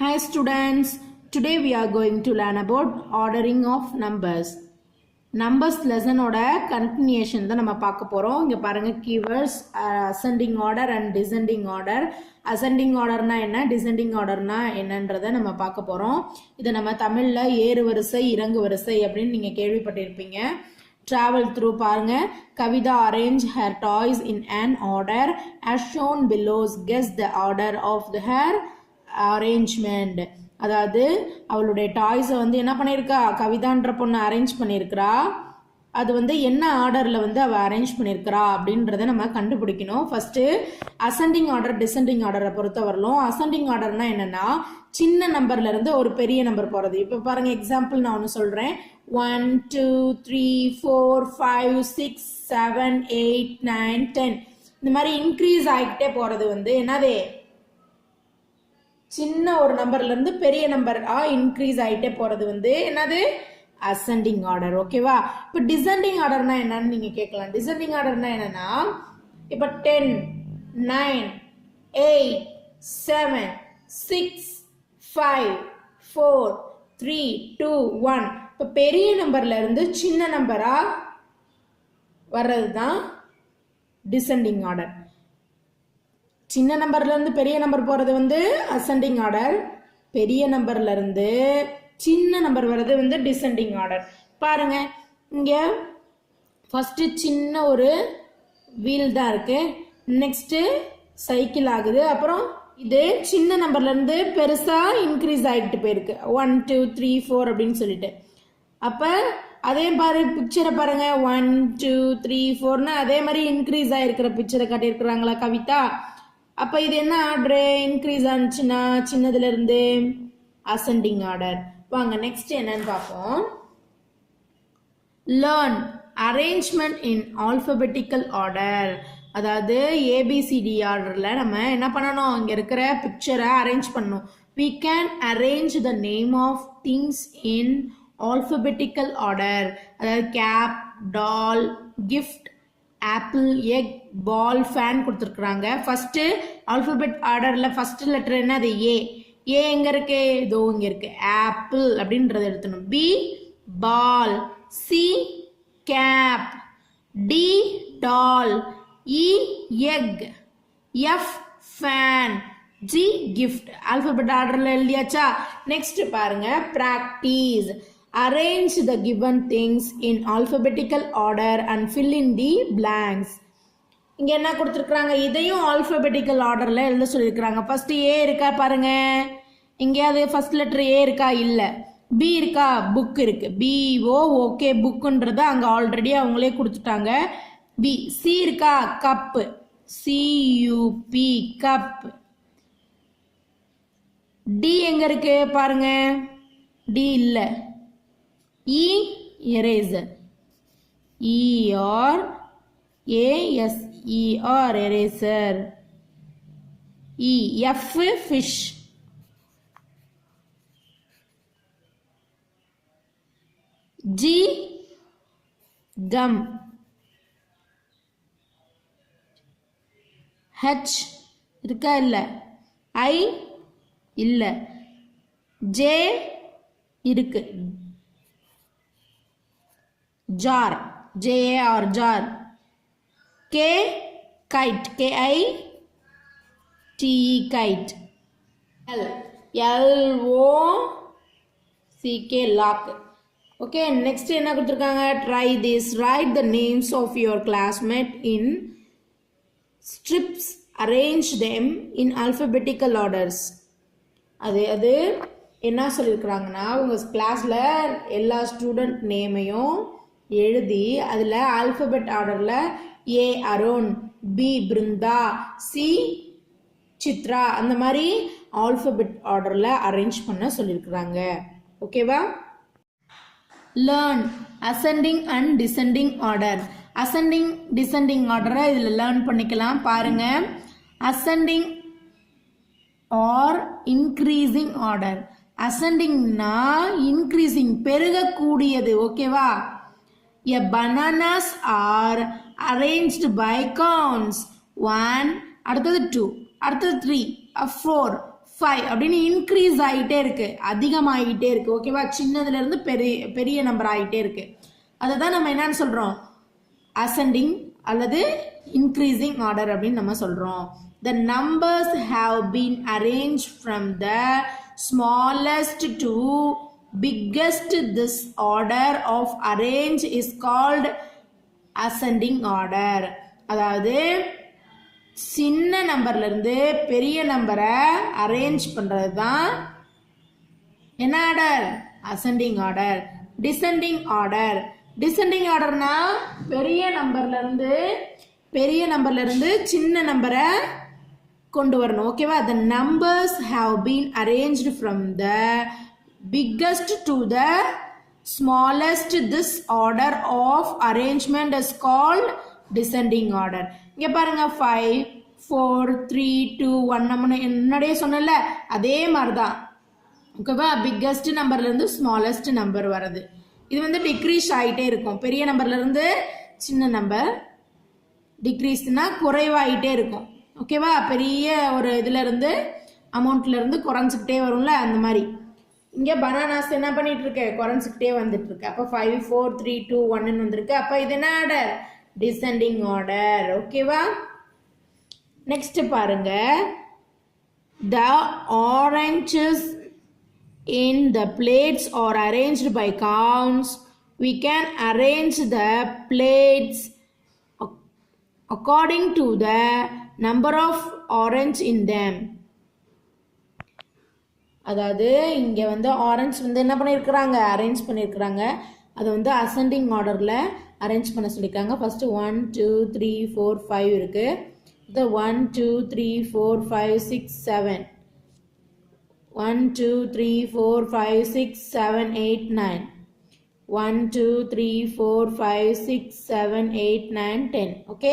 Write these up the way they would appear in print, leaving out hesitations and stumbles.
Hi students, today we are going to learn about ordering of numbers. Numbers lesson ஓட continuation தான் நம்ம பார்க்க போறோம். இங்க பாருங்க keywords ascending order and descending order. Ascending orderனா என்ன, descending orderனா என்னன்றதை நம்ம பார்க்க போறோம். இதை நம்ம தமிழ்ல ஏறு வரிசை இறங்கு வரிசை அப்படின்னு நீங்க கேள்விப்பட்டிருப்பீங்க. Travel through பாருங்க. Kavita arrange her toys in an order as shown below. Guess the order of her arrangement. அதாவது அவளுடைய டாய்ஸை வந்து என்ன பண்ணியிருக்கா, கவிதான்ற பொண்ணு அரேஞ்ச் பண்ணியிருக்கிறா. அது வந்து என்ன ஆர்டரில் வந்து அவள் அரேஞ்ச் பண்ணியிருக்கிறா அப்படின்றத நம்ம கண்டுபிடிக்கணும். ஃபர்ஸ்ட்டு அசெண்டிங் ஆர்டர் டிசெண்டிங் ஆர்டரை பொறுத்த வரலும். அசெண்டிங் ஆர்டர்னா என்னன்னா சின்ன நம்பர்ல இருந்து ஒரு பெரிய நம்பர் போகிறது. இப்போ பாருங்க, எக்ஸாம்பிள் நான் ஒன்று சொல்கிறேன். 1 2 3 4 5 6 7 8 9 10 இந்த மாதிரி இன்க்ரீஸ் ஆகிக்கிட்டே போகிறது வந்து என்னது, சின்ன ஒரு நம்பர்ல இருந்து பெரிய நம்பர் இன்க்ரீஸ் ஆகிட்டே போறது வந்து என்னது, அசெண்டிங் ஆர்டர். ஓகேவா? இப்போ டிசெண்டிங் ஆர்டர்னா என்னன்னு நீங்க கேட்கலாம். டிசெண்டிங் ஆர்டர்னா என்னன்னா, இப்போ 10 9 8 7 6 5 4 3 2 1 இப்போ பெரிய நம்பர்ல இருந்து சின்ன நம்பரா வர்றது தான் டிசெண்டிங் ஆர்டர். சின்ன நம்பர்ல இருந்து பெரிய நம்பர் போறது வந்து அசெண்டிங் ஆர்டர். பெரிய நம்பர்ல இருந்து சின்ன நம்பர் வர்றது வந்து டிசெண்டிங் ஆர்டர். பாருங்க, இங்க ஃபர்ஸ்ட் சின்ன ஒரு வீல் தான் இருக்கு. நெக்ஸ்ட் சைக்கிள் ஆகுது. அப்புறம் இது சின்ன நம்பர்ல இருந்து பெருசா இன்க்ரீஸ் ஆகிட்டு போயிருக்கு. 1 2 3 4 அப்படின்னு சொல்லிட்டு. அப்ப அதே மாதிரி பிக்சரை பாருங்க, 1 2 3 4ன்னு அதே மாதிரி இன்க்ரீஸ் ஆயிருக்கிற பிக்சரை காட்டியிருக்கிறாங்களா கவிதா. அப்ப இது என்ன ஆர்டர், இன்க்ரீஸ் ஆனிச்சுன்னா சின்னதுல இருந்து அசெண்டிங் ஆர்டர். வாங்க நெக்ஸ்ட் என்னன்னு பார்ப்போம். லேர்ன் அரேஞ்ச்மெண்ட் இன் ஆல்பபெட்டிக்கல் ஆர்டர். அதாவது ஏபிசிடி ஆர்டர்ல நம்ம என்ன பண்ணணும், இங்க இருக்கிற பிக்சரை அரேஞ்ச் பண்ணணும். we can arrange the name of things in alphabetical order. அதாவது கேப், டால், gift, ஆப்பிள், எக், பால், ஃபேன் கொடுத்துருக்குறாங்க. ஃபர்ஸ்ட் ஆல்பபெட் ஆர்டர்ல ஃபர்ஸ்ட் லெட்டர் என்னது, ஏ. ஏ எங்க இருக்கு, இதோ இங்க இருக்கு. ஆப்பிள் அப்படின்றத எடுத்துணும். B ball, C cap, D doll, E egg, F fan, G gift. Alphabet ஆர்டர்ல எழுதியாச்சா? நெக்ஸ்ட் பாருங்க, practice. Arrange the given things in alphabetical order and fill in the blanks. இங்க என்ன கொடுத்துருக்காங்க, இதையும் ஆல்பபெட்டிக்கல் ஆர்டர்ல எழுத சொல்லியிருக்கிறாங்க. ஃபர்ஸ்ட் ஏ இருக்கா பாருங்க, இங்கே அது ஃபர்ஸ்ட் லெட்டர் ஏ இருக்கா, இல்ல. பி இருக்கா, புக் இருக்கு. பிஓ ஓகே, புக்குன்றத அங்க ஆல்ரெடி அவங்களே கொடுத்துட்டாங்க. பி. சி இருக்கா, கப், சியூபி கப். டி எங்க இருக்கு பாருங்க, டி இல்ல. E eraser, ER ASER eraser. E F fish. G gum. H இருக்கா இல்ல. I இல்ல. J இருக்கு. jar, JAR jar. K kite, KITE kite. L LOCK lock. Okay, next என்ன கொடுத்திருக்காங்க, try this. Write the names of your classmates in strips. Arrange them in alphabetical orders. அது என்ன சொல்லியிருக்கிறாங்கன்னா, உங்க கிளாஸ்ல எல்லா ஸ்டூடெண்ட் நேமையும் எழுதி அதில் ஆல்பபெட் ஆர்டரில் A Arun, B Brinda, C Chitra, அந்த மாதிரி ஆல்பபெட் ஆர்டரில் அரேஞ்ச் பண்ண சொல்லியிருக்கிறாங்க. ஓகேவா? Learn ascending and descending order. Ascending descending ஆர்டரை இதில் லேர்ன் பண்ணிக்கலாம். பாருங்க, அசெண்டிங் ஆர் இன்க்ரீசிங் ஆர்டர். அசெண்டிங்னா இன்க்ரீசிங், பெருகக்கூடியது. ஓகேவா? A bananas are arranged by counts. 1, அடுத்தது 2, அடுத்தது 3, 4, 5 அப்படின்னு இன்க்ரீஸ் ஆகிட்டே இருக்கு, அதிகமாகிட்டே இருக்கு. ஓகேவா, சின்னதுல இருந்து பெரிய நம்பர் ஆகிட்டே இருக்கு. அதை தான் நம்ம என்னன்னு சொல்றோம், அசெண்டிங் அல்லது இன்க்ரீசிங் ஆர்டர் அப்படின்னு நம்ம சொல்றோம். The numbers have been arranged from the smallest to biggest. This order of arrange is called ascending order. அதாவது சின்ன நம்பர்ல இருந்து பெரிய நம்பரை அரேஞ்ச் பண்றது தான் என்ன order, ascending order. Descending order, descending ஆர்டர்னா பெரிய நம்பர்ல இருந்து சின்ன நம்பரை கொண்டு வரணும். ஓகேவா, the numbers have been arranged from the biggest to the smallest. This order of arrangement is called descending order. இங்க பாருங்க 5 4 3 2 1 நம்ம என்னடே சொன்னல அதே மாதிரி தான். ஓகேவா, பிக்கஸ்ட் நம்பர்ல இருந்து ஸ்மாலஸ்ட் நம்பர் வருது. இது வந்து டிக்ரீஸ் ஆகிட்டே இருக்கும். பெரிய நம்பர்ல இருந்து சின்ன நம்பர், டிக்ரீஸ்னா குறைவாயிட்டே இருக்கும். ஓகேவா, பெரிய ஒரு இதுல இருந்து அமௌண்ட்ல இருந்து குறைஞ்சிக்கிட்டே வரும்ல, அந்த மாதிரி. இங்க பனானாஸ் என்ன பண்ணிட்டு இருக்கு, குறைஞ்சிக்கிட்டே வந்துட்டு இருக்கு. அப்போ 5 4 3 2 1 வந்திருக்கு. அப்போ இது என்ன ஆர்டர், டிசெண்டிங் ஆர்டர். ஓகேவா, நெக்ஸ்ட் பாருங்க, the oranges in the plates are arranged by counts. We can arrange the plates according to the number of orange in them. அதாவது இங்கே வந்து ஆரஞ்ச் வந்து என்ன பண்ணியிருக்கிறாங்க, அரேஞ்ச் பண்ணியிருக்கிறாங்க. அதை வந்து அசெண்டிங் ஆர்டரில் அரேஞ்ச் பண்ண சொல்லியிருக்காங்க. ஃபஸ்ட்டு 1 2 3 4 5 இருக்குது. இது 1 2 3 4 5 6 7 1 2 3 4 5 6 7 8 9 1 2 3 4 5 6 7 8 9 10. ஓகே,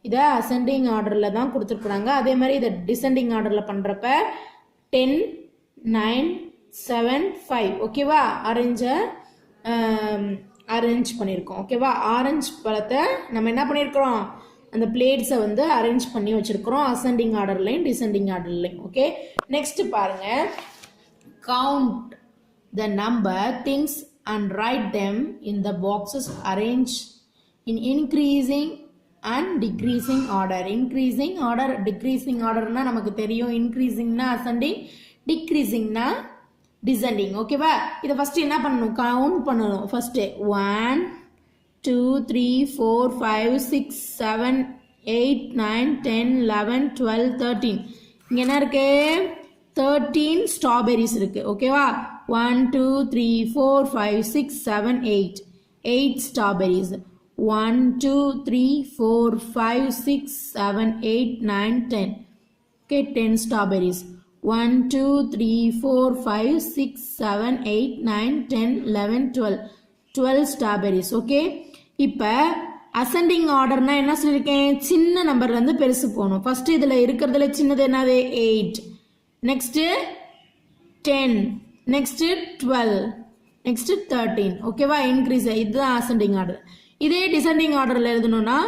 இதை அசெண்டிங் ஆர்டரில் தான் கொடுத்துருக்குறாங்க. அதே மாதிரி இதை டிசெண்டிங் ஆர்டரில் பண்ணுறப்ப 10 9 7 5. ஓகேவா, அரேஞ்ச் பண்ணியிருக்கோம். ஓகேவா, ஆரஞ்சு பழத்தை நம்ம என்ன பண்ணியிருக்கிறோம், அந்த பிளேட்ஸை வந்து அரேஞ்ச் பண்ணி வச்சுருக்கிறோம், அசெண்டிங் ஆர்டர்லையும் டிசெண்டிங் ஆர்டர்லையும். ஓகே, நெக்ஸ்ட் பாருங்க, count the number things and write them in the boxes arrange in increasing and decreasing order. Increasing order, decreasing ஆர்டர்னா நமக்கு தெரியும். இன்க்ரீசிங்னா அசெண்டிங், டிக்ரீசிங்னா டிசெண்டிங். ஓகேவா, இதை ஃபர்ஸ்ட் என்ன பண்ணணும், கவுண்ட் பண்ணணும். ஃபர்ஸ்ட் 1 2 3 4 5 6 7 8 9 10 11 12 13. இங்கே என்ன இருக்கு, 13 ஸ்ட்ராபெரிஸ் இருக்கு. ஓகேவா, 1 2 3 4 5 6 7 8 strawberries. 1 2 3 4 5 6 7 8 9 10. Okay, 10 strawberries. 1 2 3 4 5 6 7 8 9 10 11 12 strawberries. Okay, இப்போ அசெண்டிங் ஆர்டர்னா என்ன சொல்லியிருக்கேன், சின்ன நம்பர்ல இருந்து பெருசு போகணும். ஃபர்ஸ்ட் இதுல இருக்கிறதுல சின்னது என்னது, 8, நெக்ஸ்ட் 10, நெக்ஸ்ட் 12, நெக்ஸ்ட் 13. ஓகேவா, இன்க்ரீஸ், இதுதான் அசெண்டிங் ஆர்டர். இதே டிசெண்டிங் ஆர்டர்ல எழுதணும்னா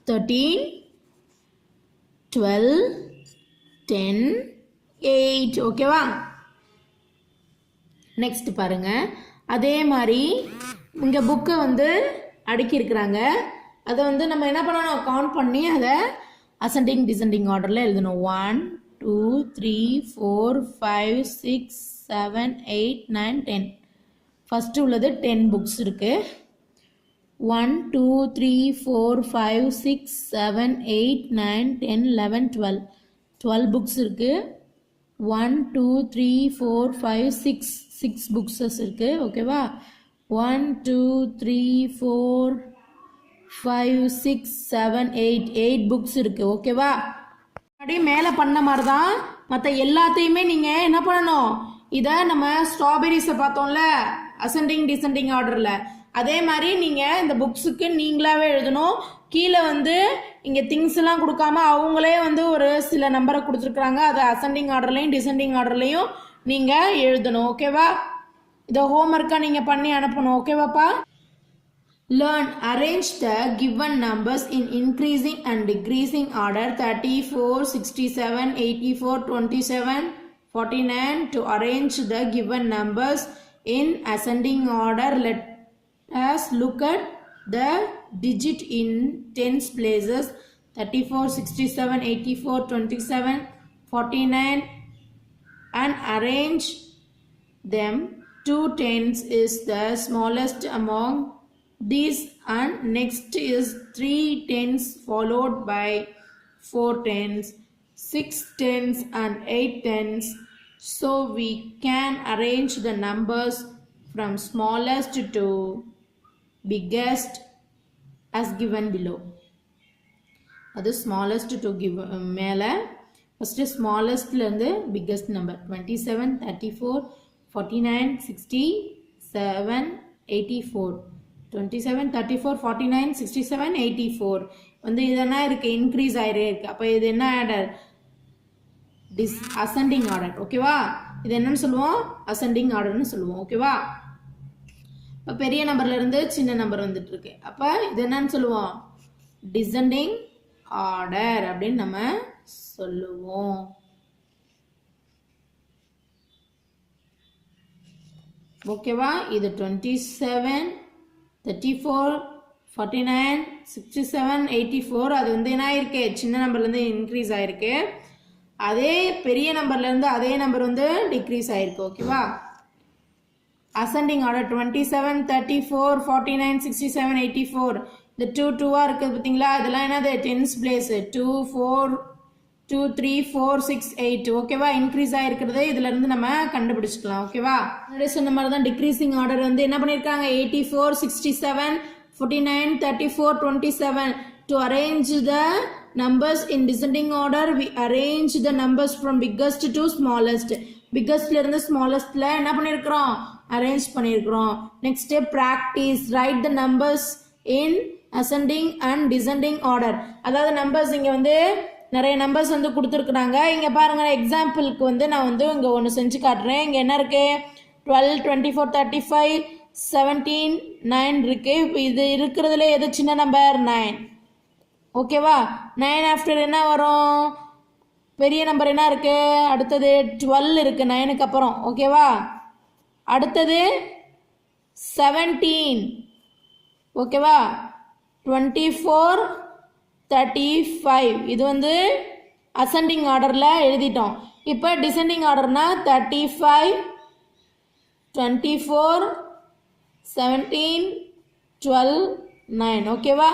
13 12 10 8. ஓகேவா, நெக்ஸ்ட் பாருங்க, அதே மாதிரி இங்க புக்கை வந்து அடுக்கி இருக்கிறாங்க. அதை வந்து நம்ம என்ன பண்ணணும், கவுண்ட் பண்ணி அதை அசெண்டிங் டிசெண்டிங் ஆர்டரில் எழுதணும். 1 2 3 4 5 6 7 8 9 10. ஃபர்ஸ்ட் உள்ளது 10 புக்ஸ் இருக்கு. 1 2 3 4 5 6 7 8 9 10 11 12 புக்ஸ் இருக்கு. 1 2 3 4 5 6 புக்ஸஸ் இருக்கு. ஓகேவா, 1 2 3 4 5 6 7 8 புக்ஸ் இருக்கு. ஓகேவா, அப்படியே மேலே பண்ண மாதிரி தான் மற்ற எல்லாத்தையுமே நீங்கள் என்ன பண்ணணும், இதை நம்ம ஸ்ட்ராபெரிஸை பார்த்தோம்ல அசெண்டிங் டிசெண்டிங் ஆர்டரில், அதே மாதிரி நீங்கள் இந்த புக்ஸுக்கு நீங்களாவே எழுதணும். கீழே வந்து இங்கே திங்ஸ் எல்லாம் கொடுக்காம அவங்களே வந்து ஒரு சில நம்பரை கொடுத்துருக்குறாங்க. அதை அசெண்டிங் ஆர்டர்லையும் டிசெண்டிங் ஆர்டர்லையும் நீங்கள் எழுதணும். ஓகேவா, இதை ஹோம்ஒர்க்காக நீங்கள் பண்ணி அனுப்பணும். ஓகேவாப்பா, learn, arrange the given numbers in increasing and decreasing order. 34 67 84 27 49. To arrange the given numbers in ascending order, let us look at the digit in tens places. 34, 67, 84, 27, 49 and arrange them. 2 tens is the smallest among these and next is 3 tens followed by 4 tens, 6 tens and 8 tens. So we can arrange the numbers from smallest to biggest as given below. அது smallest to give மேல first smallest ல இருந்து biggest number 27, 34, 49, 67, 84. 27, 34, 49, 67, 84 வந்து இதெல்லாம் இருக்கு increase ஆயிரே இருக்கு. அப்போ இது என்ன ஆர்டர்? Ascending order. ஓகேவா? இது என்னன்னு சொல்லுவோம்? அசெண்டிங் ஆர்டர்னு சொல்லுவோம். ஓகேவா? இப்போ பெரிய நம்பர்ல இருந்து சின்ன நம்பர் வந்துட்டு இருக்கு. அப்போ இது என்னன்னு சொல்லுவோம்? டிசெண்டிங் ஆர்டர் அப்படின்னு நம்ம சொல்லுவோம். ஓகேவா? இது 27, 34, 49, 67, 84 அது வந்து என்ன ஆயிருக்கு? சின்ன நம்பர்லேருந்து இன்க்ரீஸ் ஆயிருக்கு. அதே பெரிய நம்பர்லேருந்து அதே நம்பர் வந்து டிக்ரீஸ் ஆயிருக்கு. ஓகேவா? அசெண்டிங் ஆர்டர் 27, 34, 49, 67, 84 இந்த 2 இருக்குது பார்த்தீங்களா? இதெல்லாம் என்னது? Tense place. 2, 4, 2, 3, 4, 6, 8 ஓகேவா? இன்க்ரீஸ் ஆகிருக்கிறது இதிலிருந்து நம்ம கண்டுபிடிச்சிக்கலாம். ஓகேவா? முன்னாடி சொன்ன மாதிரி தான் டிக்ரீசிங் ஆர்டர் வந்து என்ன பண்ணியிருக்காங்க? 84, 67, 49, 34, 27. To arrange the numbers in descending order, we arrange the numbers from biggest to smallest. பிக்கஸ்ட்ல இருந்து ஸ்மாலஸ்ட்ல என்ன பண்ணியிருக்கிறோம்? அரேஞ்ச் பண்ணியிருக்கிறோம். Next practice. Right the numbers in ascending and descending order. அதாவது நம்பர்ஸ் இங்கே வந்து நிறைய நம்பர்ஸ் வந்து கொடுத்துருக்குறாங்க. இங்கே பாருங்க, எக்ஸாம்பிளுக்கு வந்து நான் வந்து இங்கே ஒன்று செஞ்சு காட்டுறேன். இங்கே என்ன இருக்கு? 12, 24, 35, 17, 9 இருக்கு. இப்போ இது இருக்கிறதுல எது சின்ன நம்பர்? 9. ஓகேவா? 9 ஆஃப்டர் என்ன வரும்? பெரிய நம்பர் என்ன இருக்கு? அடுத்தது 12 இருக்கு 9க்கு அப்புறம். ஓகேவா? அடுத்தது 17. ஓகேவா? 24, 35 இது வந்து அசெண்டிங் ஆர்டரில் எழுதிட்டோம். இப்போ டிசெண்டிங் ஆர்டர்னா 35, 24, 17, 12, 9 ஓகேவா?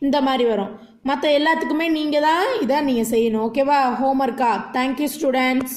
இந்த மாதிரி வரும். மற்ற எல்லாத்துக்குமே நீங்கள் தான் இதை நீங்கள் செய்யணும். ஓகேவா? ஹோம்ஒர்க்கா? Thank you students.